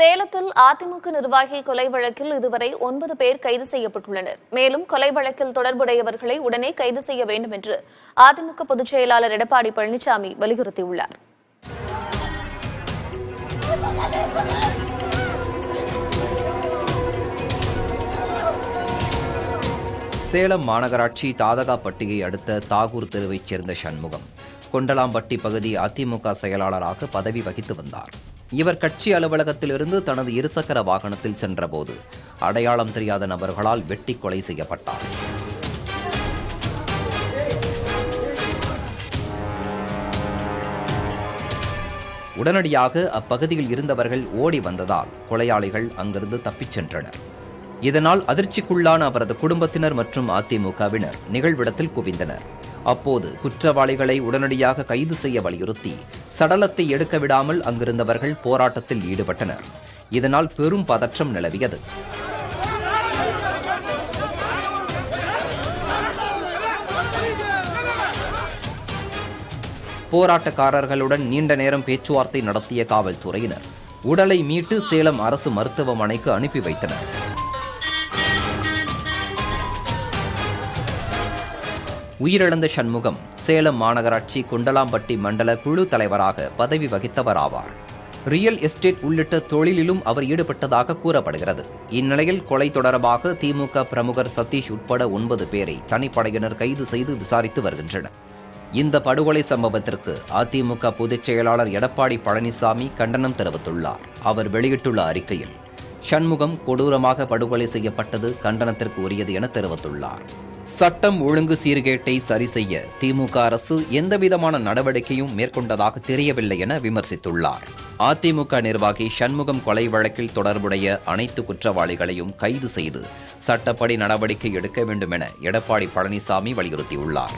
சேலத்தில் அதிமுக நிர்வாகி கொலை வழக்கில் இதுவரை 9 பேர் கைது செய்யப்பட்டுள்ளனர். மேலும் கொலை வழக்கில் தொடர்புடையவர்களை உடனே கைது செய்ய வேண்டும் என்று அதிமுக பொதுச் செயலாளர் எடப்பாடி பழனிசாமி வலியுறுத்தியுள்ளார். சேலம் மாநகராட்சி தாதகாப்பட்டியை அடுத்த தாகூர் தெருவைச் சேர்ந்த சண்முகம் கொண்டலாம்பட்டி பகுதி அதிமுக செயலாளராக பதவி வகித்து வந்தார். இவர் கட்சி அலுவலகத்திலிருந்து தனது இருசக்கர வாகனத்தில் சென்றபோது அடையாளம் தெரியாத நபர்களால் வெட்டி கொலை செய்யப்பட்டார். உடனடியாக அப்பகுதியில் இருந்தவர்கள் ஓடி வந்ததால் கொலையாளிகள் அங்கிருந்து தப்பிச் சென்றனர். இதனால் அதிர்ச்சிக்குள்ளான அவரது குடும்பத்தினர் மற்றும் அதிமுகவினர் நிகழ்விடத்தில் குவிந்தனர். அப்போது குற்றவாளிகளை உடனடியாக கைது செய்ய வலியுறுத்தி சடலத்தை எடுக்க விடாமல் அங்கிருந்தவர்கள் போராட்டத்தில் ஈடுபட்டனர். இதனால் பெரும் பதற்றம் நிலவியது. போராட்டக்காரர்களுடன் நீண்ட நேரம் பேச்சுவார்த்தை நடத்திய காவல்துறையினர் உடலை மீட்டு சேலம் அரசு மருத்துவமனைக்கு அனுப்பி வைத்தனர். உயிரிழந்த சண்முகம் சேலம் மாநகராட்சி கொண்டலாம்பட்டி மண்டல குழு தலைவராக பதவி வகித்தவர் ஆவார். ரியல் எஸ்டேட் உள்ளிட்ட தொழிலிலும் அவர் ஈடுபட்டதாக கூறப்படுகிறது. இந்நிலையில் கொலை தொடர்பாக திமுக பிரமுகர் சதீஷ் உட்பட 9 பேரை தனிப்படையினர் கைது செய்து விசாரித்து வருகின்றனர். இந்த படுகொலை சம்பவத்திற்கு அதிமுக பொதுச் செயலாளர் எடப்பாடி பழனிசாமி கண்டனம் தெரிவித்துள்ளார். அவர் வெளியிட்டுள்ள அறிக்கையில் சண்முகம் கொடூரமாக படுகொலை செய்யப்பட்டது கண்டனத்திற்கு உரியது என தெரிவித்துள்ளார். சட்டம் ஒழுங்கு சீர்கேட்டை சரி செய்ய திமுக அரசு எந்தவிதமான நடவடிக்கையும் மேற்கொண்டதாக தெரியவில்லை என விமர்சித்துள்ளார். அதிமுக நிர்வாகி சண்முகம் கொலை வழக்கில் தொடர்புடைய அனைத்து குற்றவாளிகளையும் கைது செய்து சட்டப்படி நடவடிக்கை எடுக்க வேண்டும் என எடப்பாடி பழனிசாமி வலியுறுத்தியுள்ளார்.